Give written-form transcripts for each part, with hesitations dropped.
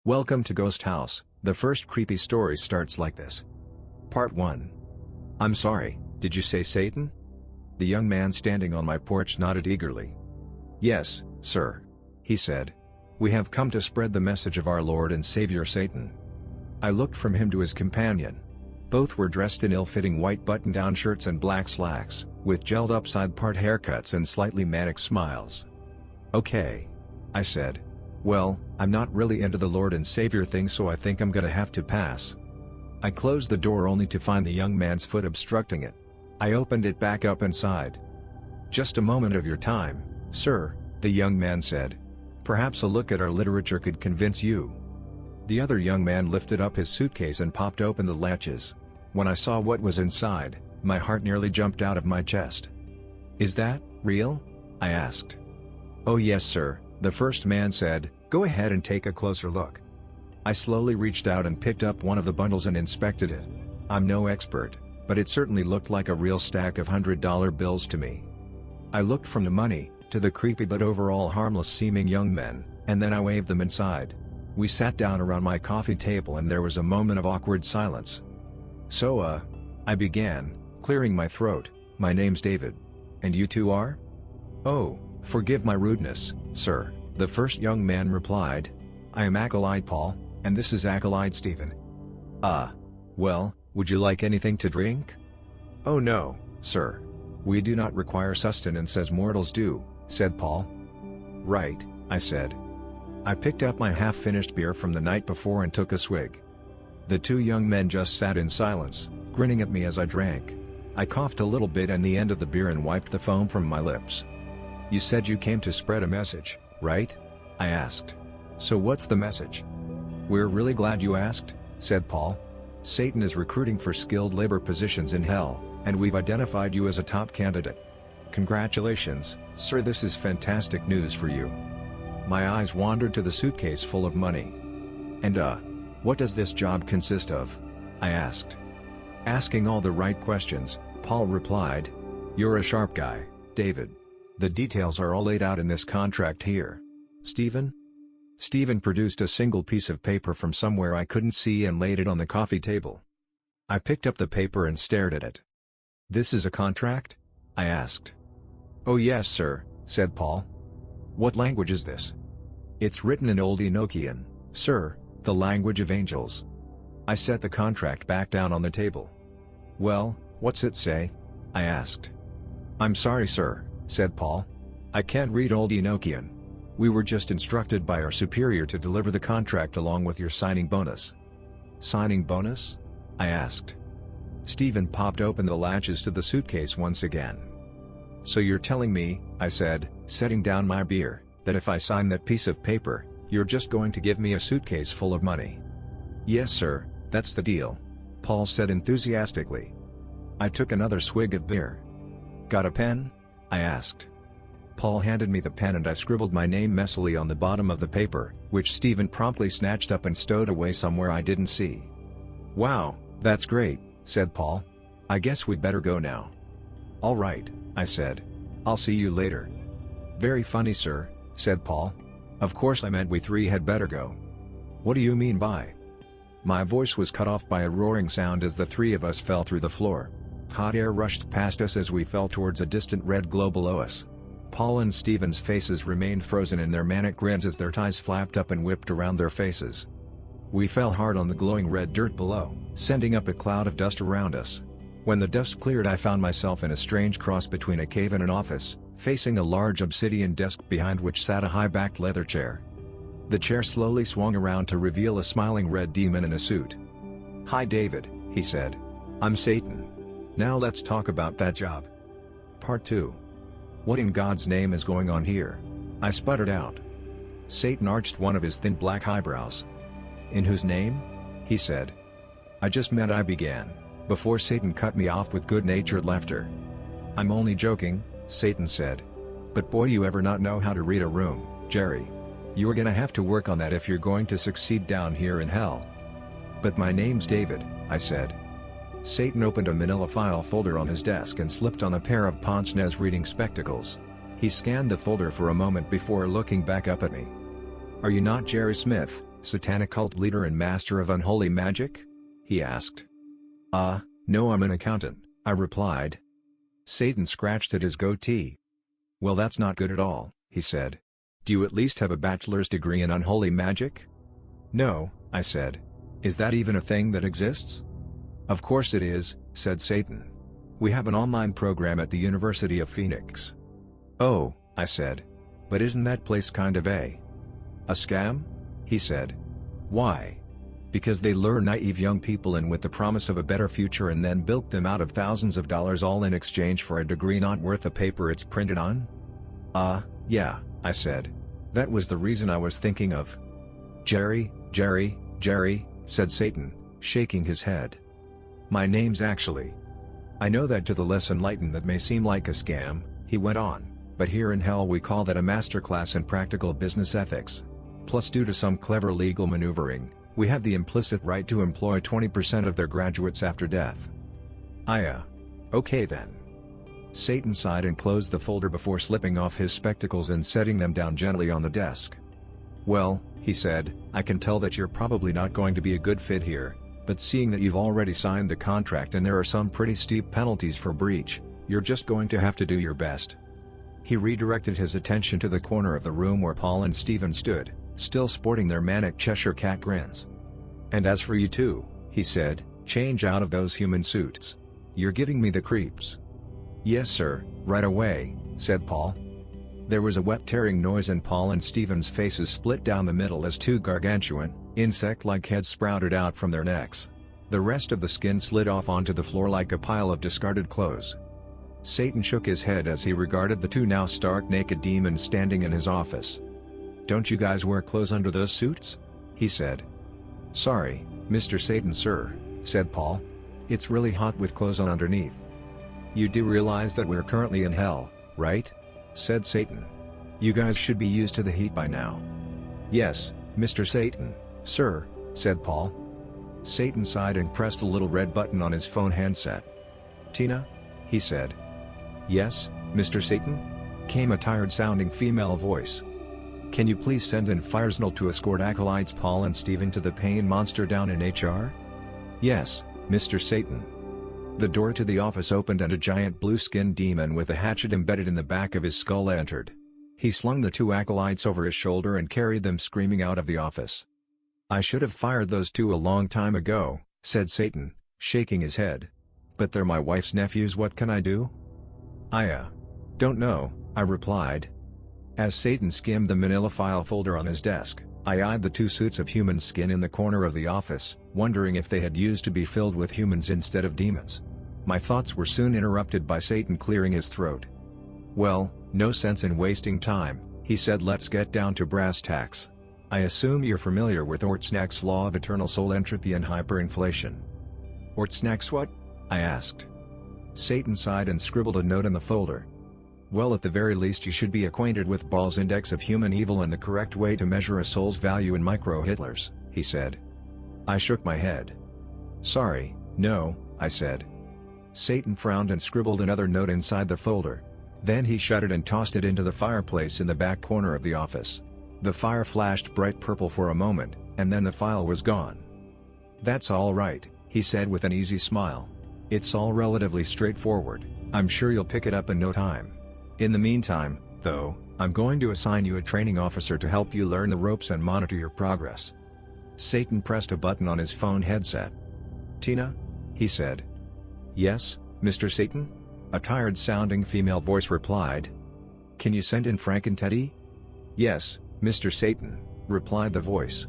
Welcome to Ghost House. The first creepy story starts like this. Part 1. I'm sorry, did you say Satan? The young man standing on my porch nodded eagerly. Yes, sir. He said. We have come to spread the message of our Lord and Savior Satan. I looked from him to his companion. Both were dressed in ill-fitting white button-down shirts and black slacks, with gelled up-side-part haircuts and slightly manic smiles. Okay. I said. Well, I'm not really into the Lord and Savior thing, so I think I'm gonna have to pass. I closed the door only to find the young man's foot obstructing it. I opened it back up and sighed. Just a moment of your time, sir, the young man said. Perhaps a look at our literature could convince you. The other young man lifted up his suitcase and popped open the latches. When I saw what was inside, my heart nearly jumped out of my chest. Is that real? I asked. Oh yes, sir, the first man said. Go ahead and take a closer look. I slowly reached out and picked up one of the bundles and inspected it. I'm no expert, but it certainly looked like a real stack of $100 bills to me. I looked from the money, to the creepy but overall harmless-seeming young men, and then I waved them inside. We sat down around my coffee table and there was a moment of awkward silence. So, I began, clearing my throat. My name's David. And you two are? Oh, forgive my rudeness, sir, the first young man replied. I am Acolyte Paul, and this is Acolyte Stephen. Well, would you like anything to drink? Oh no, sir. We do not require sustenance as mortals do, said Paul. Right, I said. I picked up my half-finished beer from the night before and took a swig. The two young men just sat in silence, grinning at me as I drank. I coughed a little bit on the end of the beer and wiped the foam from my lips. You said you came to spread a message, right? I asked. So what's the message? We're really glad you asked, said Paul. Satan is recruiting for skilled labor positions in hell, and we've identified you as a top candidate. Congratulations, sir, this is fantastic news for you. My eyes wandered to the suitcase full of money. And what does this job consist of? I asked. Asking all the right questions, Paul replied. You're a sharp guy, David. The details are all laid out in this contract here. Stephen? Stephen produced a single piece of paper from somewhere I couldn't see and laid it on the coffee table. I picked up the paper and stared at it. This is a contract? I asked. Oh yes, sir, said Paul. What language is this? It's written in Old Enochian, sir, the language of angels. I set the contract back down on the table. Well, what's it say? I asked. I'm sorry, sir, said Paul. I can't read Old Enochian. We were just instructed by our superior to deliver the contract along with your signing bonus. Signing bonus? I asked. Stephen popped open the latches to the suitcase once again. So you're telling me, I said, setting down my beer, that if I sign that piece of paper, you're just going to give me a suitcase full of money? Yes, sir, that's the deal, Paul said enthusiastically. I took another swig of beer. Got a pen? I asked. Paul handed me the pen and I scribbled my name messily on the bottom of the paper, which Stephen promptly snatched up and stowed away somewhere I didn't see. Wow, that's great, said Paul. I guess we'd better go now. All right, I said. I'll see you later. Very funny, sir, said Paul. Of course I meant we three had better go. What do you mean by? My voice was cut off by a roaring sound as the three of us fell through the floor. Hot air rushed past us as we fell towards a distant red glow below us. Paul and Stephen's faces remained frozen in their manic grins as their ties flapped up and whipped around their faces. We fell hard on the glowing red dirt below, sending up a cloud of dust around us. When the dust cleared, I found myself in a strange cross between a cave and an office, facing a large obsidian desk behind which sat a high-backed leather chair. The chair slowly swung around to reveal a smiling red demon in a suit. Hi David, he said. I'm Satan. Now let's talk about that job. Part 2. What in God's name is going on here? I sputtered out. Satan arched one of his thin black eyebrows. In whose name? He said. I began, before Satan cut me off with good-natured laughter. I'm only joking, Satan said. But boy, you ever not know how to read a room, Jerry. You're gonna have to work on that if you're going to succeed down here in hell. But my name's David, I said. Satan opened a manila file folder on his desk and slipped on a pair of pince-nez reading spectacles. He scanned the folder for a moment before looking back up at me. Are you not Jerry Smith, Satanic cult leader and master of unholy magic? He asked. No, I'm an accountant, I replied. Satan scratched at his goatee. Well, that's not good at all, he said. Do you at least have a bachelor's degree in unholy magic? No, I said. Is that even a thing that exists? Of course it is, said Satan. We have an online program at the University of Phoenix. Oh, I said. But isn't that place kind of a scam? He said. Why? Because they lure naive young people in with the promise of a better future and then bilk them out of thousands of dollars all in exchange for a degree not worth the paper it's printed on? Yeah, I said. That was the reason I was thinking of. Jerry, said Satan, shaking his head. My name's actually. I know that to the less enlightened that may seem like a scam, he went on, but here in hell we call that a masterclass in practical business ethics. Plus, due to some clever legal maneuvering, we have the implicit right to employ 20% of their graduates after death. Okay then. Satan sighed and closed the folder before slipping off his spectacles and setting them down gently on the desk. Well, he said, I can tell that you're probably not going to be a good fit here, but seeing that you've already signed the contract and there are some pretty steep penalties for breach, you're just going to have to do your best. He redirected his attention to the corner of the room where Paul and Stephen stood, still sporting their manic Cheshire cat grins. And as for you two, he said, change out of those human suits. You're giving me the creeps. Yes sir, right away, said Paul. There was a wet tearing noise and Paul and Stephen's faces split down the middle as two gargantuan, insect-like heads sprouted out from their necks. The rest of the skin slid off onto the floor like a pile of discarded clothes. Satan shook his head as he regarded the two now stark naked demons standing in his office. Don't you guys wear clothes under those suits? He said. Sorry, Mr. Satan sir, said Paul. It's really hot with clothes on underneath. You do realize that we're currently in hell, right? Said Satan. You guys should be used to the heat by now. Yes, Mr. Satan, sir, said Paul. Satan sighed and pressed a little red button on his phone handset. Tina? He said. Yes, Mr. Satan? Came a tired-sounding female voice. Can you please send in Firesnell to escort acolytes Paul and Stephen to the pain monster down in HR? Yes, Mr. Satan. The door to the office opened and a giant blue-skinned demon with a hatchet embedded in the back of his skull entered. He slung the two acolytes over his shoulder and carried them screaming out of the office. I should have fired those two a long time ago, said Satan, shaking his head. But they're my wife's nephews, what can I do? Don't know, I replied. As Satan skimmed the manila file folder on his desk, I eyed the two suits of human skin in the corner of the office, wondering if they had used to be filled with humans instead of demons. My thoughts were soon interrupted by Satan clearing his throat. Well, no sense in wasting time, he said. Let's get down to brass tacks. I assume you're familiar with Ortsnack's law of eternal soul entropy and hyperinflation. Ortsnack's what? I asked. Satan sighed and scribbled a note in the folder. Well, at the very least you should be acquainted with Ball's index of human evil and the correct way to measure a soul's value in micro-Hitlers, he said. I shook my head. Sorry, no, I said. Satan frowned and scribbled another note inside the folder. Then he shut it and tossed it into the fireplace in the back corner of the office. The fire flashed bright purple for a moment, and then the file was gone. That's all right, he said with an easy smile. It's all relatively straightforward, I'm sure you'll pick it up in no time. In the meantime, though, I'm going to assign you a training officer to help you learn the ropes and monitor your progress. Satan pressed a button on his phone headset. Tina? He said. Yes, Mr. Satan? A tired-sounding female voice replied. Can you send in Frank and Teddy? Yes, Mr. Satan, replied the voice.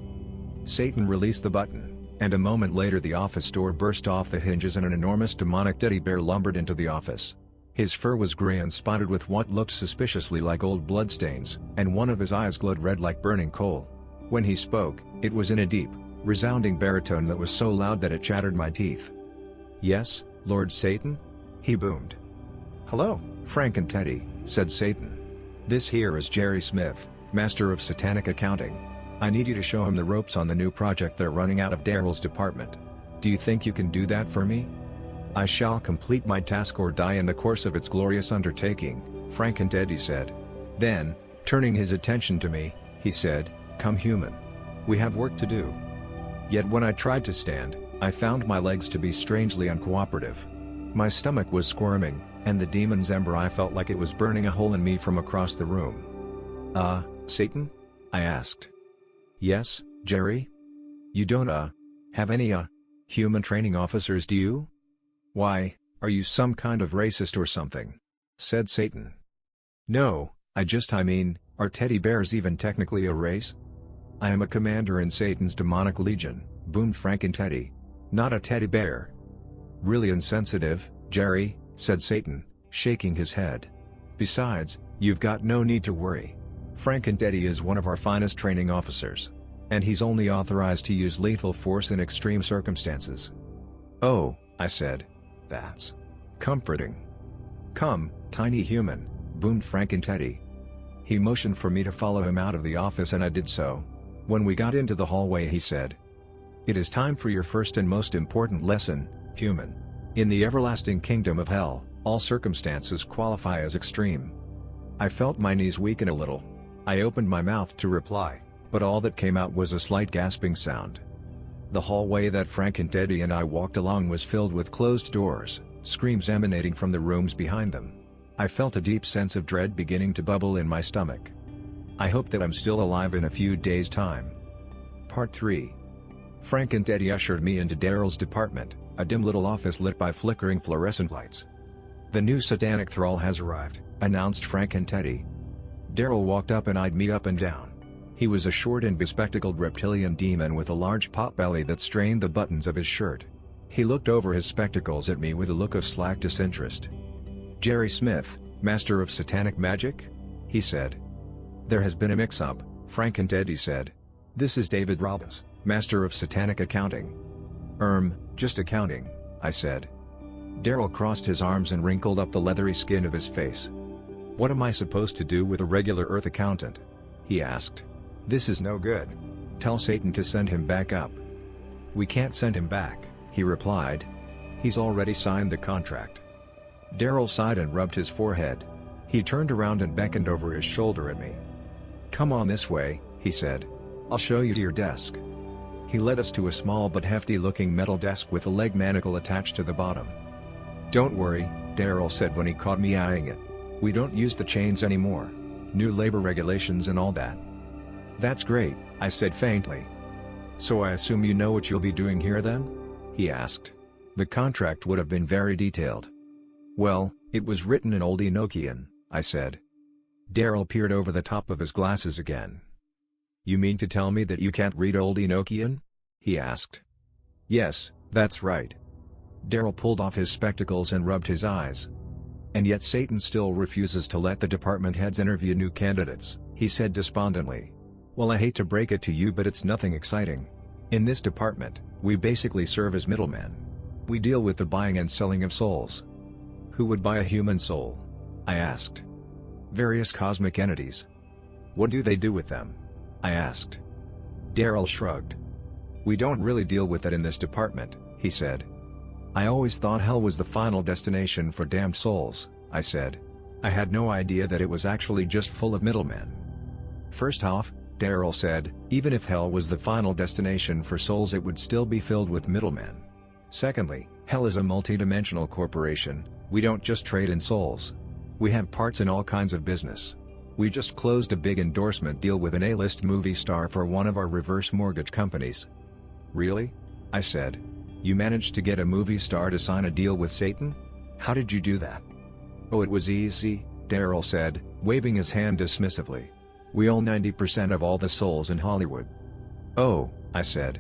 Satan released the button, and a moment later the office door burst off the hinges and an enormous demonic teddy bear lumbered into the office. His fur was gray and spotted with what looked suspiciously like old bloodstains, and one of his eyes glowed red like burning coal. When he spoke, it was in a deep, resounding baritone that was so loud that it chattered my teeth. Yes, Lord Satan? He boomed. Hello, Frank and Teddy, said Satan. This here is Jerry Smith, Master of Satanic Accounting. I need you to show him the ropes on the new project they're running out of Daryl's department. Do you think you can do that for me? I shall complete my task or die in the course of its glorious undertaking, Frank and Teddy said. Then, turning his attention to me, he said, Come human. We have work to do. Yet when I tried to stand, I found my legs to be strangely uncooperative. My stomach was squirming, and the demon's ember I felt like it was burning a hole in me from across the room. Satan? I asked. Yes, Jerry? You don't, have any, human training officers, do you? Why, are you some kind of racist or something? Said Satan. No, I mean, are teddy bears even technically a race? I am a commander in Satan's demonic legion, boomed Frank-N-Teddy. Not a teddy bear. Really insensitive, Jerry, said Satan, shaking his head. Besides, you've got no need to worry. Frank-N-Teddy is one of our finest training officers. And he's only authorized to use lethal force in extreme circumstances. Oh, I said. That's comforting. Come, tiny human, boomed Frank-N-Teddy. He motioned for me to follow him out of the office and I did so. When we got into the hallway he said, "It is time for your first and most important lesson, human. In the everlasting kingdom of hell, all circumstances qualify as extreme." I felt my knees weaken a little. I opened my mouth to reply, but all that came out was a slight gasping sound. The hallway that Frank-N-Teddy and I walked along was filled with closed doors, screams emanating from the rooms behind them. I felt a deep sense of dread beginning to bubble in my stomach. I hope that I'm still alive in a few days' time. Part 3. Frank-N-Teddy ushered me into Daryl's department, a dim little office lit by flickering fluorescent lights. "The new satanic thrall has arrived," announced Frank-N-Teddy. Daryl walked up and eyed me up and down. He was a short and bespectacled reptilian demon with a large potbelly that strained the buttons of his shirt. He looked over his spectacles at me with a look of slack disinterest. "Jerry Smith, master of satanic magic?" he said. "There has been a mix-up," Frank-N-Teddy said. "This is David Robbins, master of satanic accounting." Just accounting," I said. Daryl crossed his arms and wrinkled up the leathery skin of his face. "What am I supposed to do with a regular Earth accountant?" he asked. "This is no good. Tell Satan to send him back up." "We can't send him back," he replied. "He's already signed the contract." Daryl sighed and rubbed his forehead. He turned around and beckoned over his shoulder at me. "Come on this way," he said. "I'll show you to your desk." He led us to a small but hefty-looking metal desk with a leg manacle attached to the bottom. "Don't worry," Daryl said when he caught me eyeing it. "We don't use the chains anymore. New labor regulations and all that." "That's great," I said faintly. "So I assume you know what you'll be doing here then?" he asked. The contract would have been very detailed. "Well, it was written in Old Enochian," I said. Daryl peered over the top of his glasses again. "You mean to tell me that you can't read Old Enochian?" he asked. "Yes, that's right." Daryl pulled off his spectacles and rubbed his eyes. "And yet Satan still refuses to let the department heads interview new candidates," he said despondently. "Well, I hate to break it to you, but it's nothing exciting. In this department, we basically serve as middlemen. We deal with the buying and selling of souls." "Who would buy a human soul?" I asked. "Various cosmic entities." "What do they do with them?" I asked. Daryl shrugged. "We don't really deal with that in this department," he said. "I always thought hell was the final destination for damned souls," I said. "I had no idea that it was actually just full of middlemen." "First off," Daryl said, "even if hell was the final destination for souls, it would still be filled with middlemen. Secondly, hell is a multi-dimensional corporation. We don't just trade in souls. We have parts in all kinds of business. We just closed a big endorsement deal with an A-list movie star for one of our reverse mortgage companies." "Really?" I said. "You managed to get a movie star to sign a deal with Satan? How did you do that?" "Oh, it was easy," Daryl said, waving his hand dismissively. "We own 90% of all the souls in Hollywood." "Oh," I said.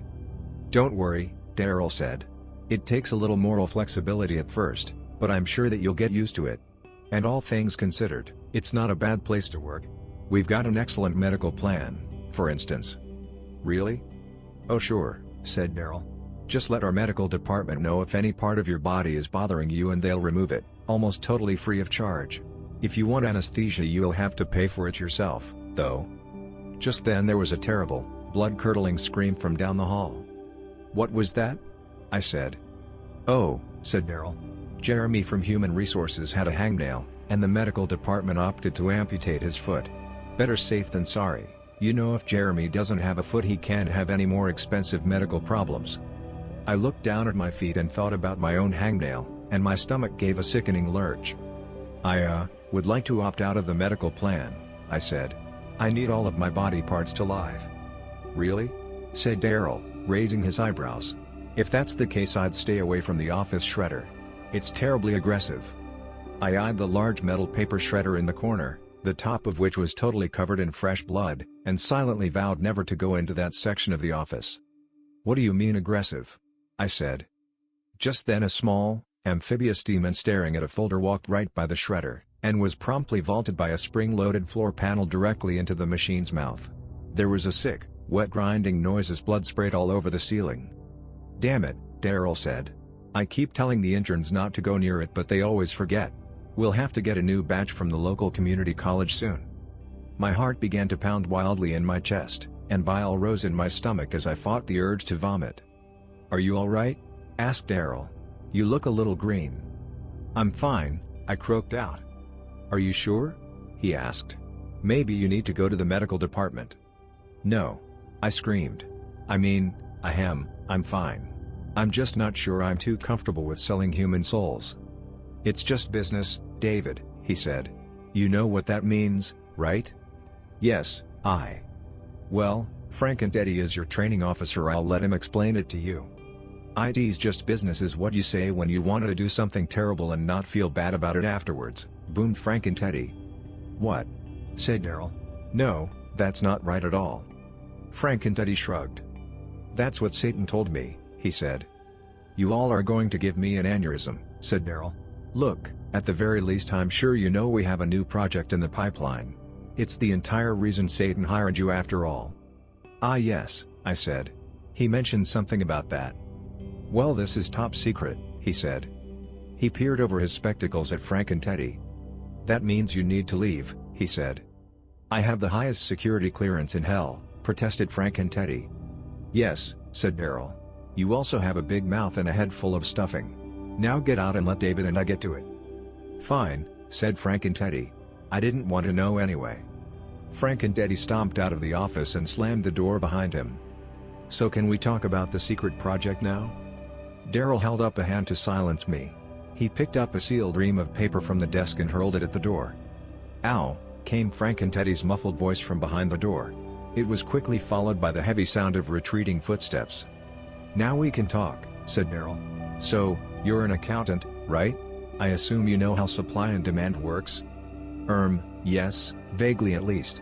"Don't worry," Daryl said. "It takes a little moral flexibility at first, but I'm sure that you'll get used to it. And all things considered, it's not a bad place to work. We've got an excellent medical plan, for instance." "Really?" "Oh sure," said Daryl. "Just let our medical department know if any part of your body is bothering you and they'll remove it, almost totally free of charge. If you want anesthesia you'll have to pay for it yourself, though." Just then there was a terrible, blood-curdling scream from down the hall. "What was that?" I said. "Oh," said Daryl. "Jeremy from Human Resources had a hangnail, and the medical department opted to amputate his foot. Better safe than sorry," You know, if Jeremy doesn't have a foot, he can't have any more expensive medical problems. I looked down at my feet and thought about my own hangnail, and my stomach gave a sickening lurch. I would like to opt out of the medical plan, I said. I need all of my body parts to live. Really? Said Daryl, raising his eyebrows. If that's the case, I'd stay away from the office shredder. It's terribly aggressive. I eyed the large metal paper shredder in the corner, the top of which was totally covered in fresh blood, and silently vowed never to go into that section of the office. What do you mean aggressive? I said. Just then a small, amphibious demon staring at a folder walked right by the shredder, and was promptly vaulted by a spring-loaded floor panel directly into the machine's mouth. There was a sick, wet grinding noise as blood sprayed all over the ceiling. Damn it, Daryl said. I keep telling the interns not to go near it, but they always forget. We'll have to get a new batch from the local community college soon. My heart began to pound wildly in my chest, and bile rose in my stomach as I fought the urge to vomit. Are you all right? Asked Daryl. You look a little green. I'm fine, I croaked out. Are you sure? He asked. Maybe you need to go to the medical department. No. I screamed. I mean, I'm fine. I'm just not sure I'm too comfortable with selling human souls. It's just business, David, he said. You know what that means, right? Yes, Well, Frankensteady is your training officer. I'll let him explain it to you. It's just business is what you say when you want to do something terrible and not feel bad about it afterwards, boomed Frankensteady. What? Said Daryl. No, that's not right at all. Frankensteady shrugged. That's what Satan told me, he said. You all are going to give me an aneurysm, said Daryl. Look, at the very least I'm sure you know we have a new project in the pipeline. It's the entire reason Satan hired you after all. Ah yes, I said. He mentioned something about that. Well, this is top secret, he said. He peered over his spectacles at Frankensteady. That means you need to leave, he said. I have the highest security clearance in hell, protested Frankensteady. Yes, said Daryl. You also have a big mouth and a head full of stuffing. Now get out and let David and I get to it. Fine, said Frankensteady. I didn't want to know anyway. Frankensteady stomped out of the office and slammed the door behind him. So can we talk about the secret project now? Daryl held up a hand to silence me. He picked up a sealed ream of paper from the desk and hurled it at the door. Ow, came Frankensteady's muffled voice from behind the door. It was quickly followed by the heavy sound of retreating footsteps. Now we can talk, said Daryl. So, you're an accountant, right? I assume you know how supply and demand works? Yes, vaguely at least.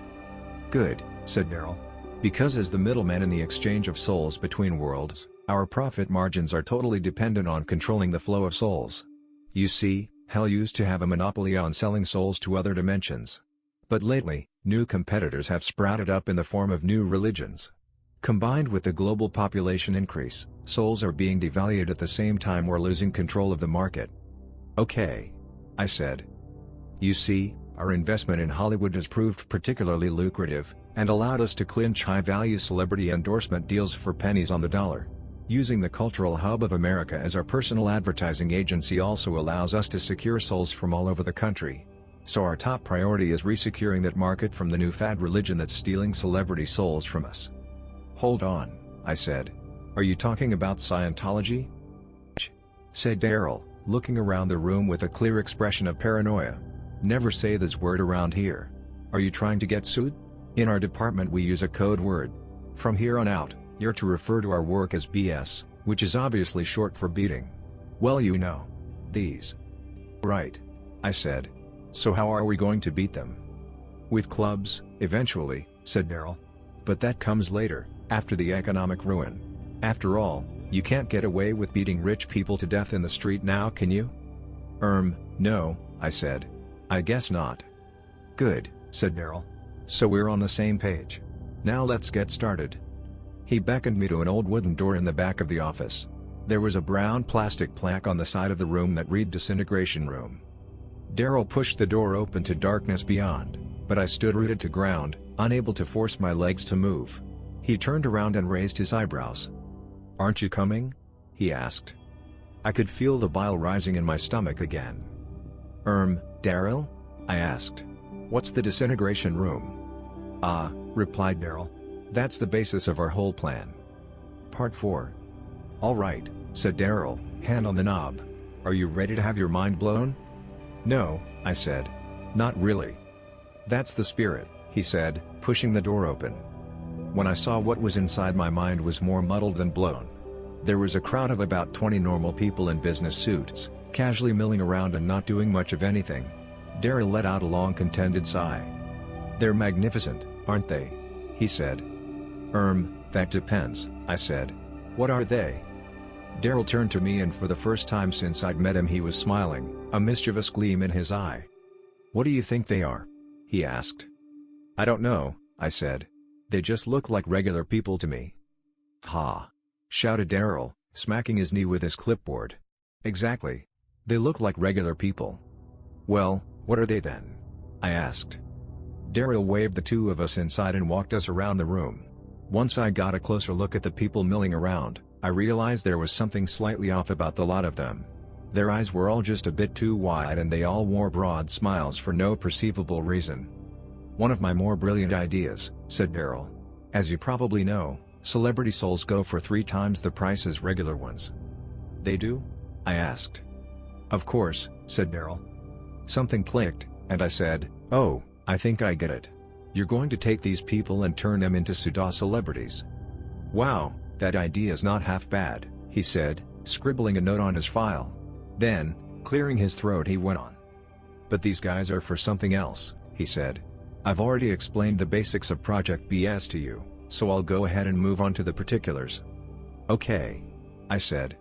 Good, said Daryl. Because as the middleman in the exchange of souls between worlds, our profit margins are totally dependent on controlling the flow of souls. You see, hell used to have a monopoly on selling souls to other dimensions. But lately, new competitors have sprouted up in the form of new religions. Combined with the global population increase, souls are being devalued at the same time we're losing control of the market. Okay. I said. You see, our investment in Hollywood has proved particularly lucrative, and allowed us to clinch high-value celebrity endorsement deals for pennies on the dollar. Using the cultural hub of America as our personal advertising agency also allows us to secure souls from all over the country. So our top priority is resecuring that market from the new fad religion that's stealing celebrity souls from us. Hold on, I said. Are you talking about Scientology? Said Daryl, looking around the room with a clear expression of paranoia. Never say this word around here. Are you trying to get sued? In our department we use a code word. From here on out, you're to refer to our work as BS, which is obviously short for beating. Well, you know. These. Right. I said. So how are we going to beat them? With clubs, eventually, said Daryl. But that comes later, after the economic ruin. After all, you can't get away with beating rich people to death in the street now, can you? No, I said. I guess not. Good, said Daryl. So we're on the same page. Now let's get started. He beckoned me to an old wooden door in the back of the office. There was a brown plastic plaque on the side of the room that read Disintegration Room. Daryl pushed the door open to darkness beyond, but I stood rooted to ground, unable to force my legs to move. He turned around and raised his eyebrows. Aren't you coming? He asked. I could feel the bile rising in my stomach again. Daryl? I asked. What's the Disintegration Room? replied Daryl. That's the basis of our whole plan. Part 4. Alright, said Daryl, hand on the knob. Are you ready to have your mind blown? No, I said. Not really. That's the spirit, he said, pushing the door open. When I saw what was inside, my mind was more muddled than blown. There was a crowd of about 20 normal people in business suits, casually milling around and not doing much of anything. Daryl let out a long contented sigh. They're magnificent, aren't they? He said. That depends, I said. What are they? Daryl turned to me, and for the first time since I'd met him he was smiling, a mischievous gleam in his eye. What do you think they are? He asked. I don't know, I said. They just look like regular people to me. Ha! Shouted Daryl, smacking his knee with his clipboard. Exactly. They look like regular people. Well, what are they then? I asked. Daryl waved the two of us inside and walked us around the room. Once I got a closer look at the people milling around, I realized there was something slightly off about the lot of them. Their eyes were all just a bit too wide, and they all wore broad smiles for no perceivable reason. One of my more brilliant ideas, said Daryl. As you probably know, celebrity souls go for 3 times the price as regular ones. They do? I asked. Of course, said Daryl. Something clicked, and I said, oh, I think I get it. You're going to take these people and turn them into pseudo celebrities. Wow, that idea is not half bad, he said, scribbling a note on his file. Then, clearing his throat, he went on. But these guys are for something else, he said. I've already explained the basics of Project BS to you, so I'll go ahead and move on to the particulars. Okay. I said.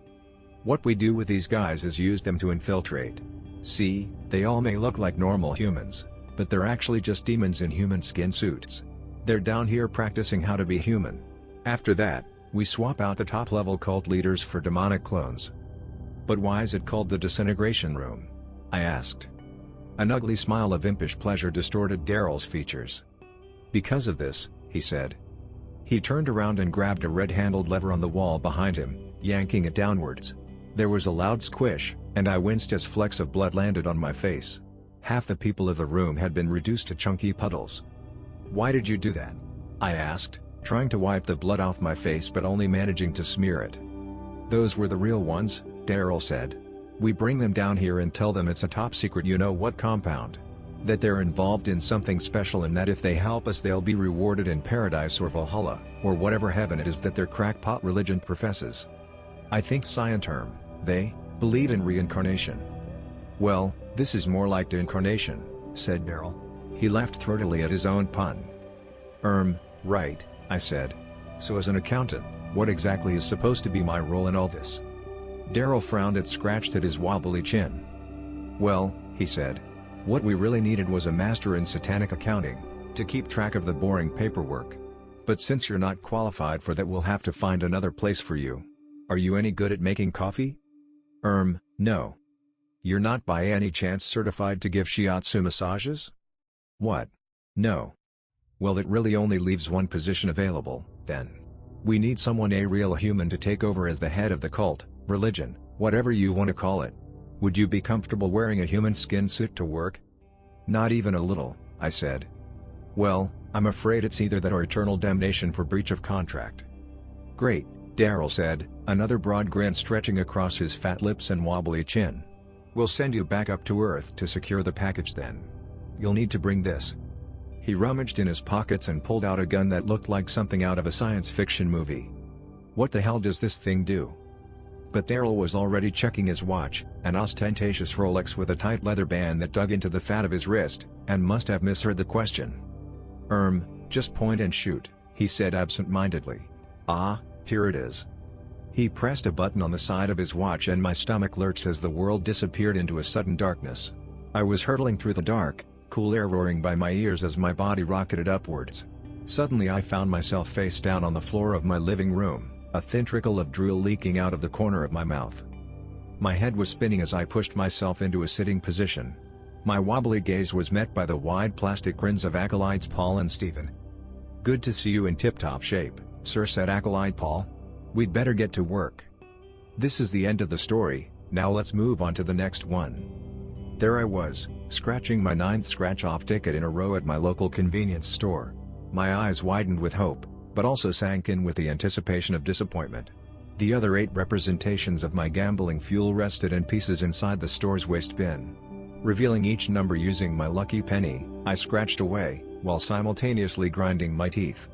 What we do with these guys is use them to infiltrate. See, they all may look like normal humans, but they're actually just demons in human skin suits. They're down here practicing how to be human. After that, we swap out the top-level cult leaders for demonic clones. But why is it called the Disintegration Room? I asked. An ugly smile of impish pleasure distorted Daryl's features. Because of this, he said. He turned around and grabbed a red-handled lever on the wall behind him, yanking it downwards. There was a loud squish, and I winced as flecks of blood landed on my face. Half the people of the room had been reduced to chunky puddles. Why did you do that? I asked, trying to wipe the blood off my face but only managing to smear it. Those were the real ones, Daryl said. We bring them down here and tell them it's a top-secret you-know-what compound. That they're involved in something special, and that if they help us they'll be rewarded in paradise or Valhalla, or whatever heaven it is that their crackpot religion professes. I think they believe in reincarnation. Well, this is more like deincarnation, said Daryl. He laughed throatily at his own pun. Right, I said. So as an accountant, what exactly is supposed to be my role in all this? Daryl frowned and scratched at his wobbly chin. Well, he said. What we really needed was a master in satanic accounting, to keep track of the boring paperwork. But since you're not qualified for that, we'll have to find another place for you. Are you any good at making coffee? No. You're not by any chance certified to give shiatsu massages? What? No. Well, it really only leaves one position available, then. We need someone, a real human, to take over as the head of the cult, religion, whatever you want to call it. Would you be comfortable wearing a human skin suit to work? Not even a little, I said. Well, I'm afraid it's either that or eternal damnation for breach of contract. Great, Daryl said, another broad grin stretching across his fat lips and wobbly chin. We'll send you back up to Earth to secure the package then. You'll need to bring this. He rummaged in his pockets and pulled out a gun that looked like something out of a science fiction movie. What the hell does this thing do? But Daryl was already checking his watch, an ostentatious Rolex with a tight leather band that dug into the fat of his wrist, and must have misheard the question. Just point and shoot, he said absent-mindedly. Ah, here it is. He pressed a button on the side of his watch and my stomach lurched as the world disappeared into a sudden darkness. I was hurtling through the dark, cool air roaring by my ears as my body rocketed upwards. Suddenly I found myself face down on the floor of my living room, a thin trickle of drool leaking out of the corner of my mouth. My head was spinning as I pushed myself into a sitting position. My wobbly gaze was met by the wide plastic grins of acolytes Paul and Stephen. Good to see you in tip-top shape, sir, said acolyte Paul. We'd better get to work. This is the end of the story, now let's move on to the next one. There I was, scratching my 9th scratch-off ticket in a row at my local convenience store. My eyes widened with hope, but also sank in with the anticipation of disappointment. The other 8 representations of my gambling fuel rested in pieces inside the store's waste bin. Revealing each number using my lucky penny, I scratched away, while simultaneously grinding my teeth.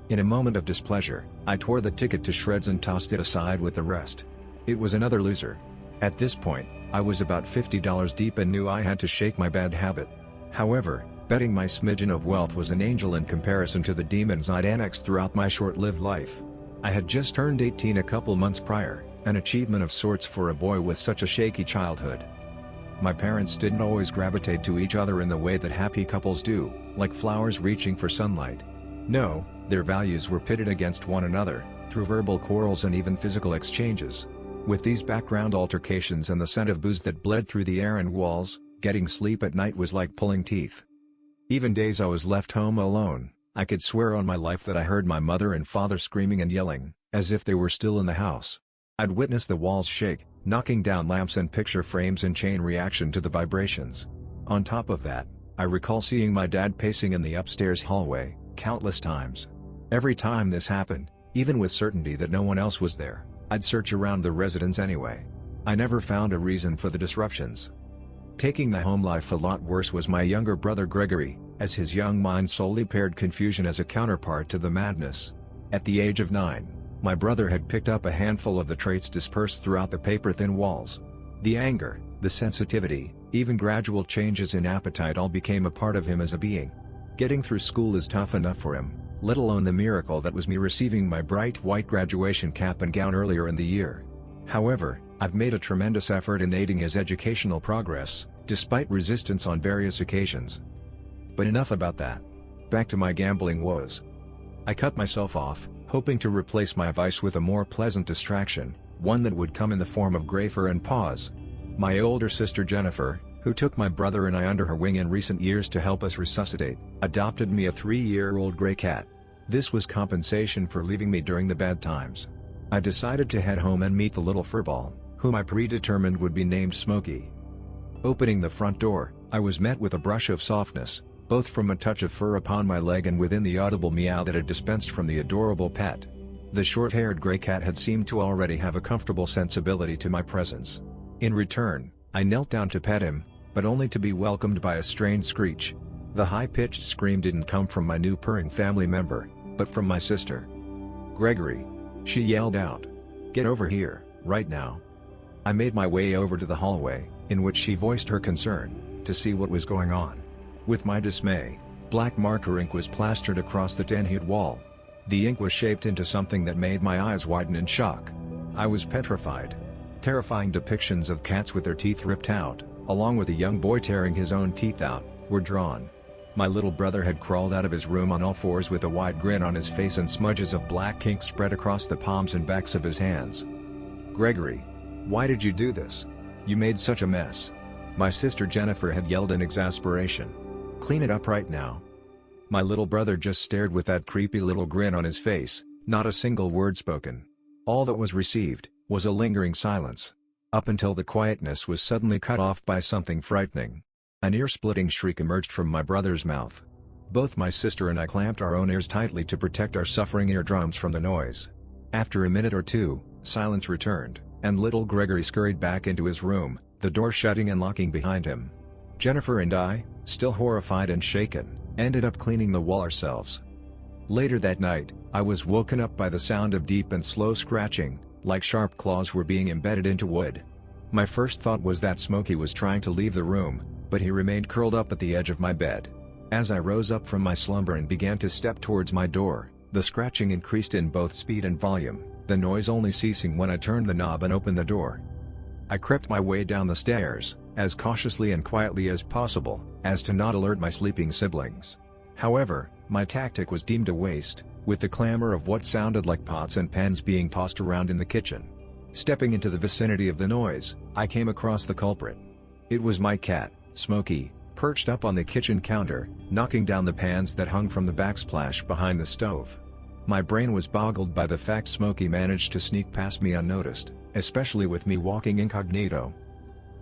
In a moment of displeasure, I tore the ticket to shreds and tossed it aside with the rest. It was another loser. At this point, I was about $50 deep and knew I had to shake my bad habit. However, betting my smidgen of wealth was an angel in comparison to the demons I'd annexed throughout my short-lived life. I had just turned 18 a couple months prior, an achievement of sorts for a boy with such a shaky childhood. My parents didn't always gravitate to each other in the way that happy couples do, like flowers reaching for sunlight. No, their values were pitted against one another, through verbal quarrels and even physical exchanges. With these background altercations and the scent of booze that bled through the air and walls, getting sleep at night was like pulling teeth. Even days I was left home alone, I could swear on my life that I heard my mother and father screaming and yelling, as if they were still in the house. I'd witness the walls shake, knocking down lamps and picture frames in chain reaction to the vibrations. On top of that, I recall seeing my dad pacing in the upstairs hallway, countless times. Every time this happened, even with certainty that no one else was there, I'd search around the residence anyway. I never found a reason for the disruptions. Taking the home life a lot worse was my younger brother Gregory, as his young mind solely paired confusion as a counterpart to the madness. At the age of 9, my brother had picked up a handful of the traits dispersed throughout the paper-thin walls. The anger, the sensitivity, even gradual changes in appetite all became a part of him as a being. Getting through school is tough enough for him, let alone the miracle that was me receiving my bright white graduation cap and gown earlier in the year. However, I've made a tremendous effort in aiding his educational progress, despite resistance on various occasions. But enough about that. Back to my gambling woes. I cut myself off, hoping to replace my vice with a more pleasant distraction, one that would come in the form of gray fur and paws. My older sister Jennifer, who took my brother and I under her wing in recent years to help us resuscitate, adopted me a 3-year-old gray cat. This was compensation for leaving me during the bad times. I decided to head home and meet the little furball, whom I predetermined would be named Smokey. Opening the front door, I was met with a brush of softness, both from a touch of fur upon my leg and within the audible meow that had dispensed from the adorable pet. The short-haired gray cat had seemed to already have a comfortable sensibility to my presence. In return, I knelt down to pet him, but only to be welcomed by a strained screech. The high-pitched scream didn't come from my new purring family member, but from my sister. "Gregory!" she yelled out. "Get over here, right now." I made my way over to the hallway, in which she voiced her concern, to see what was going on. With my dismay, black marker ink was plastered across the tan-hued wall. The ink was shaped into something that made my eyes widen in shock. I was petrified. Terrifying depictions of cats with their teeth ripped out, along with a young boy tearing his own teeth out, were drawn. My little brother had crawled out of his room on all fours with a wide grin on his face and smudges of black ink spread across the palms and backs of his hands. "Gregory! Why did you do this? You made such a mess!" My sister Jennifer had yelled in exasperation. "Clean it up right now." My little brother just stared with that creepy little grin on his face, not a single word spoken. All that was received was a lingering silence. Up until the quietness was suddenly cut off by something frightening. An ear-splitting shriek emerged from my brother's mouth. Both my sister and I clamped our own ears tightly to protect our suffering eardrums from the noise. After a minute or two, silence returned, and little Gregory scurried back into his room, the door shutting and locking behind him. Jennifer and I, still horrified and shaken, ended up cleaning the wall ourselves. Later that night, I was woken up by the sound of deep and slow scratching, like sharp claws were being embedded into wood. My first thought was that Smokey was trying to leave the room, but he remained curled up at the edge of my bed. As I rose up from my slumber and began to step towards my door, the scratching increased in both speed and volume, the noise only ceasing when I turned the knob and opened the door. I crept my way down the stairs, as cautiously and quietly as possible, as to not alert my sleeping siblings. However, my tactic was deemed a waste, with the clamor of what sounded like pots and pans being tossed around in the kitchen. Stepping into the vicinity of the noise, I came across the culprit. It was my cat, Smokey, perched up on the kitchen counter, knocking down the pans that hung from the backsplash behind the stove. My brain was boggled by the fact Smokey managed to sneak past me unnoticed, especially with me walking incognito.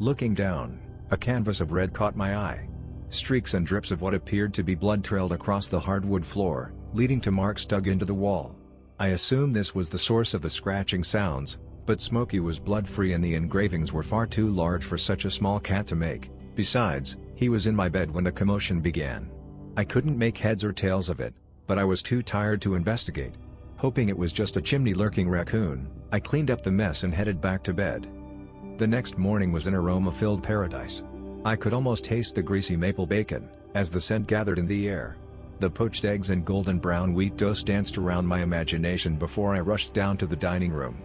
Looking down, a canvas of red caught my eye. Streaks and drips of what appeared to be blood trailed across the hardwood floor, leading to marks dug into the wall. I assumed this was the source of the scratching sounds, but Smokey was blood-free and the engravings were far too large for such a small cat to make. Besides, he was in my bed when the commotion began. I couldn't make heads or tails of it, but I was too tired to investigate. Hoping it was just a chimney-lurking raccoon, I cleaned up the mess and headed back to bed. The next morning was an aroma-filled paradise. I could almost taste the greasy maple bacon, as the scent gathered in the air. The poached eggs and golden brown wheat toast danced around my imagination before I rushed down to the dining room.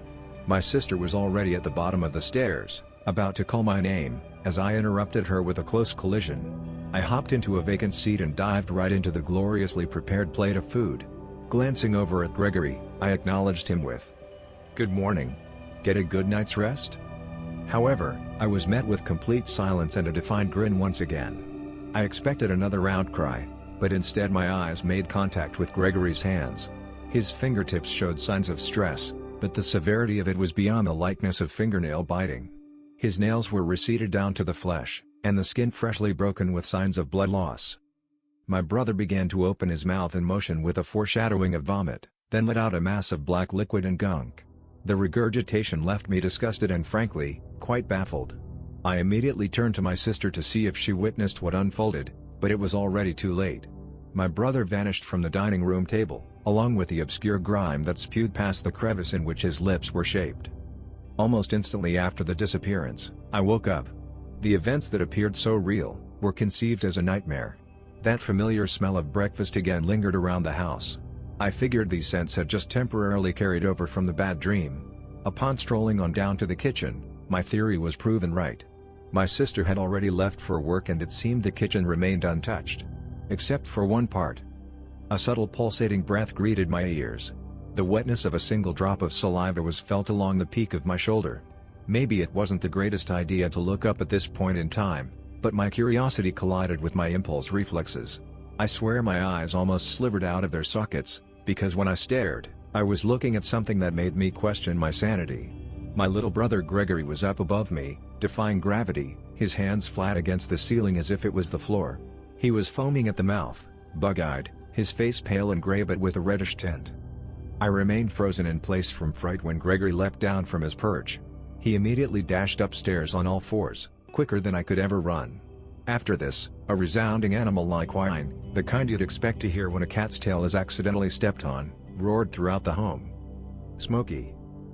My sister was already at the bottom of the stairs, about to call my name, as I interrupted her with a close collision. I hopped into a vacant seat and dived right into the gloriously prepared plate of food. Glancing over at Gregory, I acknowledged him with, "Good morning. Get a good night's rest?" However, I was met with complete silence and a defiant grin once again. I expected another outcry, but instead my eyes made contact with Gregory's hands. His fingertips showed signs of stress, but the severity of it was beyond the likeness of fingernail biting. His nails were receded down to the flesh, and the skin freshly broken with signs of blood loss. My brother began to open his mouth in motion with a foreshadowing of vomit, then let out a mass of black liquid and gunk. The regurgitation left me disgusted and frankly, quite baffled. I immediately turned to my sister to see if she witnessed what unfolded, but it was already too late. My brother vanished from the dining room table, along with the obscure grime that spewed past the crevice in which his lips were shaped. Almost instantly after the disappearance, I woke up. The events that appeared so real, were conceived as a nightmare. That familiar smell of breakfast again lingered around the house. I figured these scents had just temporarily carried over from the bad dream. Upon strolling on down to the kitchen, my theory was proven right. My sister had already left for work and it seemed the kitchen remained untouched. Except for one part. A subtle pulsating breath greeted my ears. The wetness of a single drop of saliva was felt along the peak of my shoulder. Maybe it wasn't the greatest idea to look up at this point in time, but my curiosity collided with my impulse reflexes. I swear my eyes almost slivered out of their sockets, because when I stared, I was looking at something that made me question my sanity. My little brother Gregory was up above me, defying gravity, his hands flat against the ceiling as if it was the floor. He was foaming at the mouth, bug-eyed, his face pale and gray but with a reddish tint. I remained frozen in place from fright when Gregory leapt down from his perch. He immediately dashed upstairs on all fours, quicker than I could ever run. After this, a resounding animal-like whine, the kind you'd expect to hear when a cat's tail is accidentally stepped on, roared throughout the home. "Smokey!"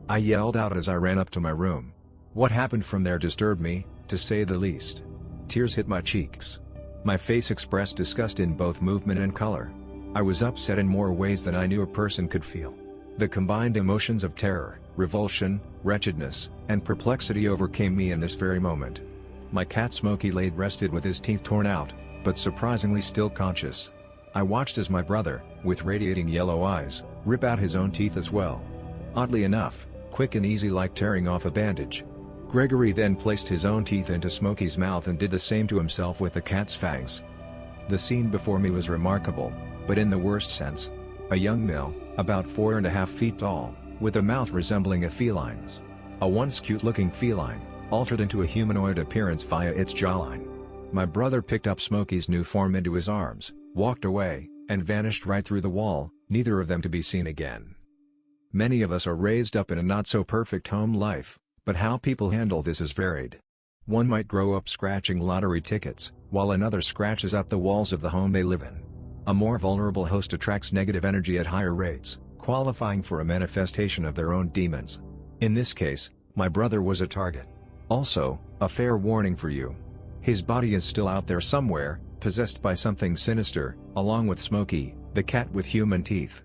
I yelled out as I ran up to my room. What happened from there disturbed me, to say the least. Tears hit my cheeks. My face expressed disgust in both movement and color. I was upset in more ways than I knew a person could feel. The combined emotions of terror, revulsion, wretchedness, and perplexity overcame me in this very moment. My cat Smokey laid rested with his teeth torn out, but surprisingly still conscious. I watched as my brother, with radiating yellow eyes, rip out his own teeth as well. Oddly enough, quick and easy like tearing off a bandage. Gregory then placed his own teeth into Smokey's mouth and did the same to himself with the cat's fangs. The scene before me was remarkable, but in the worst sense. A young male, about 4.5 feet tall, with a mouth resembling a feline's. A once cute-looking feline, altered into a humanoid appearance via its jawline. My brother picked up Smokey's new form into his arms, walked away, and vanished right through the wall, neither of them to be seen again. Many of us are raised up in a not-so-perfect home life, but how people handle this is varied. One might grow up scratching lottery tickets, while another scratches up the walls of the home they live in. A more vulnerable host attracts negative energy at higher rates, qualifying for a manifestation of their own demons. In this case, my brother was a target. Also, a fair warning for you. His body is still out there somewhere, possessed by something sinister, along with Smokey, the cat with human teeth.